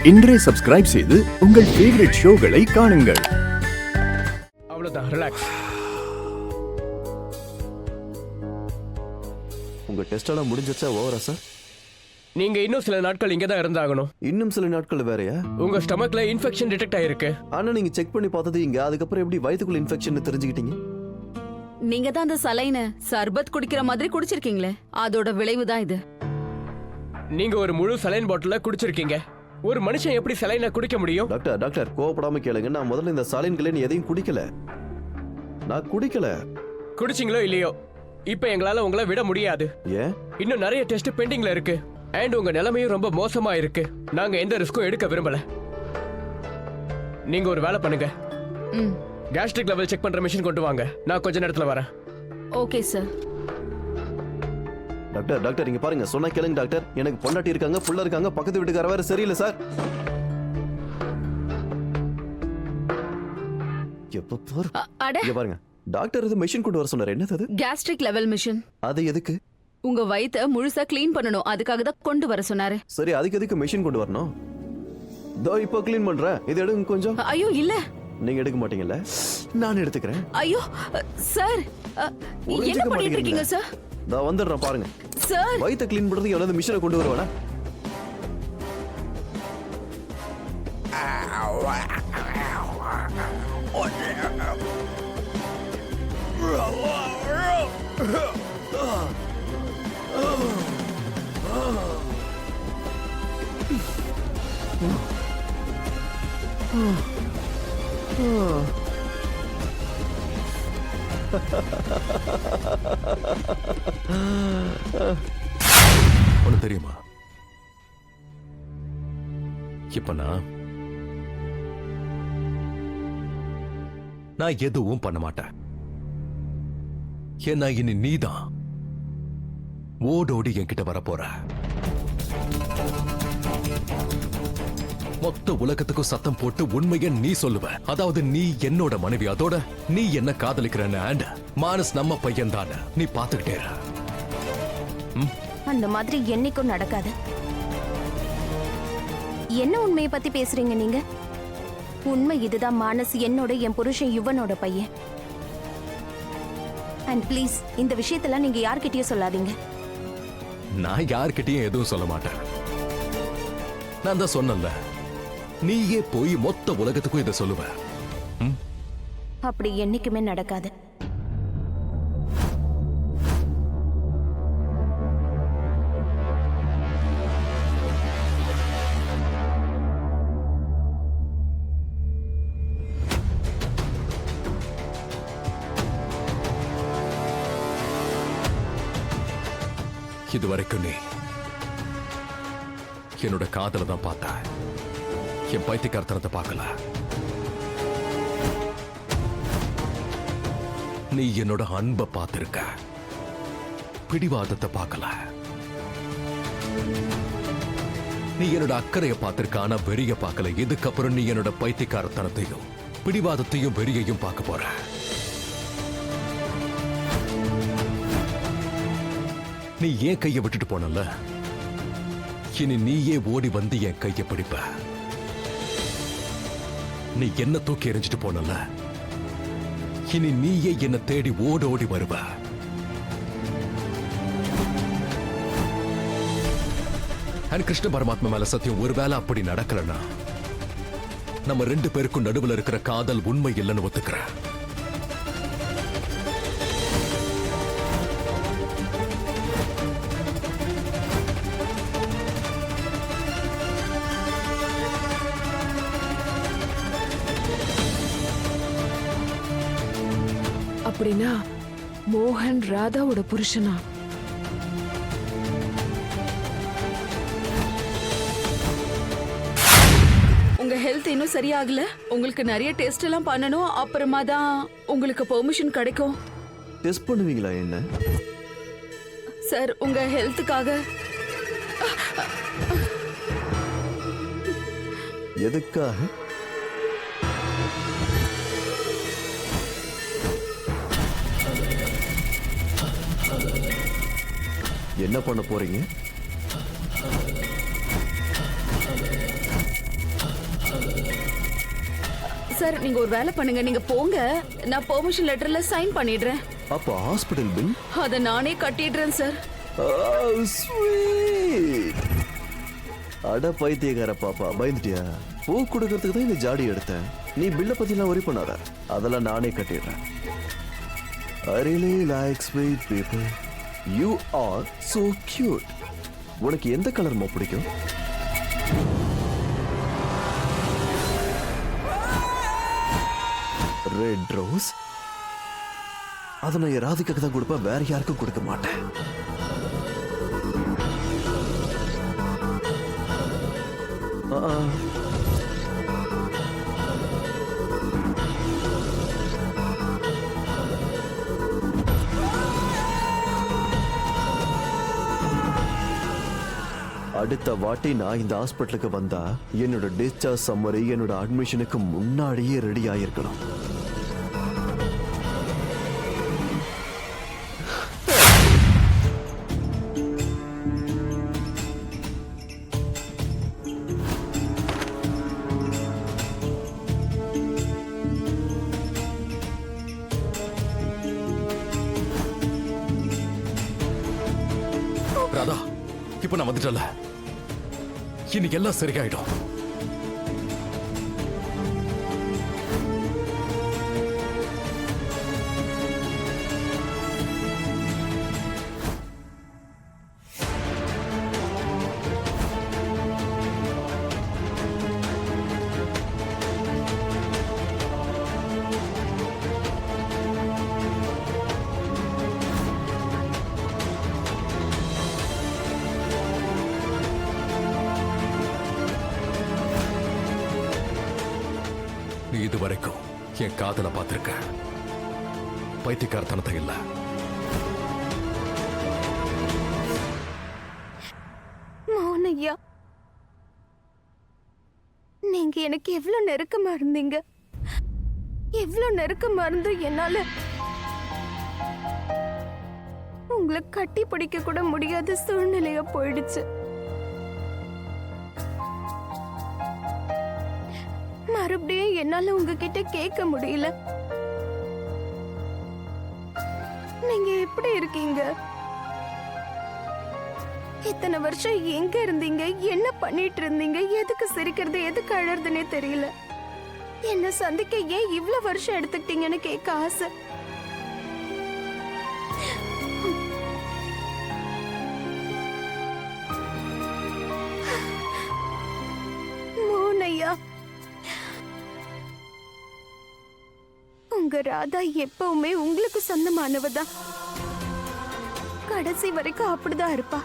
இன்றே சப்ஸ்கிரைப் செய்து உங்கள் ஃபேவரட் ஷோகளை காணுங்கள். அவ்வளவுதான், ரிலாக்ஸ். உங்க டெஸ்ட் எல்லாம் முடிஞ்சிருச்சா? ஓவரா சார்? நீங்க இன்னும் சில நாட்கள் இங்க தான் இருந்தாகணும். இன்னும் சில நாட்கள் வேறயா? உங்க ஸ்டமக்ல இன்ஃபெக்ஷன் டிடெக்ட் ஆயிருக்கு. ஆனா நீங்க செக் பண்ணி பார்த்தது இங்க, அதுக்கப்புறம் எப்படி வயித்துக்குள்ள இன்ஃபெக்ஷன் தெரிஞ்சுக்கிட்டீங்க? நீங்க தான் அந்த சலைன சர்பத் குடிக்கிற மாதிரி குடிச்சிருக்கீங்களே, அதோட விளைவு தான் இது. நீங்க ஒரு முழு சலைன் பாட்டில குடிச்சிருக்கீங்க. ஒரு மனுஷன் எப்படி சலைனை குடிக்க முடியும்? டாக்டர் கோவப்படாம கேளுங்க. நான் முதல்ல இந்த சாலின்களை எதையும் குடிக்கல. நான் குடிக்கல. குடிச்சிங்களோ இல்லையோ, இப்ப எங்களால உங்களை விட முடியாது. ஏன்? இன்னும் நிறைய டெஸ்ட் பெண்டிங்ல இருக்கு. அண்ட் உங்க நிலைமையும் ரொம்ப மோசமா இருக்கு. நாங்க எந்த ரிஸ்க்கும் எடுக்க விரும்பல. நீங்க ஒரு வேலை பண்ணுங்க, கேஸ்ட்ரிக் லெவல் செக் பண்ற மிஷின் கொண்டு வாங்க. நான் கொஞ்ச நேரத்துல வரேன். Okay sir. டாக்டர் இங்க பாருங்க, சொன்னா கேளுங்க டாக்டர். எனக்கு பொண்டாட்டி இருக்காங்க, புள்ள இருக்காங்க, பக்கத்து வீட்டுக்கார வேற சரியில்லை சார். இங்க பாருங்க டாக்டர், இது மிஷின் கொண்டு வர சொன்னார். என்னது அது? Gastric level machine. அது எதுக்கு? உங்க வயித்தை முழுசா க்ளீன் பண்ணணும், அதுக்காக தான் கொண்டு வர சொன்னாரு. சரி, அதுக்கு எதுக்கு மிஷின் கொண்டு வரணும்? தோ இப்போ க்ளீன் பண்றேன். இது எடுங்க கொஞ்சம். ஐயோ இல்ல. நீங்க எடுக்க மாட்டீங்கல்ல, நான் எடுத்துக்கிறேன். ஐயோ சார், என்ன பண்ணிட்டு இருக்கீங்க சார்? நான் வந்துடுறேன் பாருங்க சார். வயித்தை க்ளீன் பண்றதுக்கு எவ்வளவு மிஷினை கொண்டு வருவானா? ஒண்ணு தெரியுமா? இப்ப நான் எதுவும் பண்ண மாட்டேன். ஏன்னா இனி நீதான் ஓடோடி என்கிட்ட வர போற. மொத்த உலகத்துக்கும் சத்தம் போட்டு உண்மையை நீ சொல்லுவ. அதாவது நீ என்னோட மனைவி, அதோட நீ என்ன காதலிக்கிறன்னு, அண்ட் மானஸ் நம்ம பையன் தான். நீ பாத்துக்கிட்டே இரு. அந்த மாதிரி என்னைக்கும் நடக்காது. என்ன உண்மையை பத்தி பேசுறீங்க நீங்க? உண்மை இதுதான், மானஸ் என்னோட, என் புருஷன் யுவனோட பையன். அண்ட் ப்ளீஸ் இந்த விஷயத்தெல்லாம் நீங்க யார்கிட்டயும் சொல்லாதீங்க. நான் யார்கிட்டயும் எதுவும் சொல்ல மாட்டேன். நான் தான் சொன்னல, நீயே போய் மொத்த உலகத்துக்கும் இதை சொல்லுவ. அப்படி என்னைக்குமே நடக்காது. இதுவரைக்கும் நீ என்னோட காதல தான் பார்த்த, என் பைத்தியக்காரத்தனத்தை பார்க்கல. நீ என்னோட அன்பை பார்த்திருக்க, பிடிவாதத்தை பார்க்கல. நீ என்னோட அக்கறையை பார்த்திருக்க, ஆனா வெறிய பார்க்கல. இதுக்கப்புறம் நீ என்னோட பைத்தியக்காரத்தனத்தையும் பிடிவாதத்தையும் வெறியையும் பார்க்க போற. நீ ஏன் கையை விட்டுட்டு போனல, இனி நீயே ஓடி வந்து என் கையை பிடிப்ப. நீ என்ன தூக்கி எறிஞ்சிட்டு போனல, இனி நீயே என்ன தேடி ஓடி வருவ. கிருஷ்ண பரமாத்மா மேல சத்தியம், ஒருவேளை அப்படி நடக்கலன்னா நம்ம 2 பேருக்கும் நடுவில் இருக்கிற காதல் உண்மை இல்லைன்னு ஒத்துக்கிறேன். அப்படின்னா மோகன் ராதாவோட புருஷனா? உங்க ஹெல்த் இன்னும் சரியாகல. உங்களுக்கு நிறைய டெஸ்ட் எல்லாம் பண்ணணும். அப்புறமா தான் உங்களுக்கு பெர்மிஷன் கிடைக்கும். டெஸ்ட் பண்ணுவீங்களா? என்ன சார், உங்க ஹெல்த்துக்காக. எதுக்காக? என்ன பண்ண போறீங்க? சார் நீங்க ஒரு வேலை பண்ணுங்க, நீங்க போங்க, நான் பெர்மிஷன் லெட்டர்ல சைன் பண்ணிடுறேன். அப்ப ஹாஸ்பிடல் பில்? அத நானே கட்டிடுறேன் சார். அட பைத்தியக்கார பாப்பா, பயந்துட்டியா? பூ கொடுக்கறதுக்கு தான் இந்த ஜாடி எடுத்தேன். நீ பில்ல பத்திலாம் worry பண்ணாத, அதெல்லாம் நானே கட்டிடுறேன். I really like sweet people. You are so cute. உனக்கு எந்த கலர்மா பிடிக்கும்? Red rose. அதை நான் என் ராதிகாக்கு தான் கொடுப்பேன், வேற யாருக்கும் கொடுக்க மாட்டேன். அடுத்த வாட்டி நான் இந்த ஹாஸ்பிட்டலுக்கு வந்தா என்னோட டிஸ்சார்ஜ் சம்மரி என்னோட அட்மிஷனுக்கு முன்னாடியே ரெடி ஆயிருக்கணும். ராதா, இப்ப நான் வந்துட்டல, இன்னைக்கு எல்லாம் சரியாயிடும். நீ இதுவரைக்கும் என் காதல பார்த்திருக்க, பைத்தியக்காரத்தனத்தை இல்ல. மௌனையா, நீங்க எனக்கு எவ்வளவு நெருக்கமா இருந்தீங்க, எவ்வளவு நெருக்கமா இருந்து என்னால உங்களை கட்டி பிடிக்க கூட முடியாத சூழ்நிலையா போயிடுச்சு. மறுபடியும் என்னால உங்ககிட்ட கேட்க முடியல, நீங்க எப்படி இருக்கீங்க, இத்தனை வருஷம் எங்க இருந்தீங்க, என்ன பண்ணிட்டு இருந்தீங்க, எதுக்கு சிரிக்கிறது எதுக்கு அழறதுன்னே தெரியல. என்ன சந்திக்க ஏன் இவ்வளவு வருஷம் எடுத்துக்கிட்டீங்கன்னு கேட்க ஆசை. மோனையா, உங்க ராதா எப்பவுமே உங்களுக்கு சொந்தமானவதான், கடைசி வரைக்கும் அப்படிதான் இருப்பா.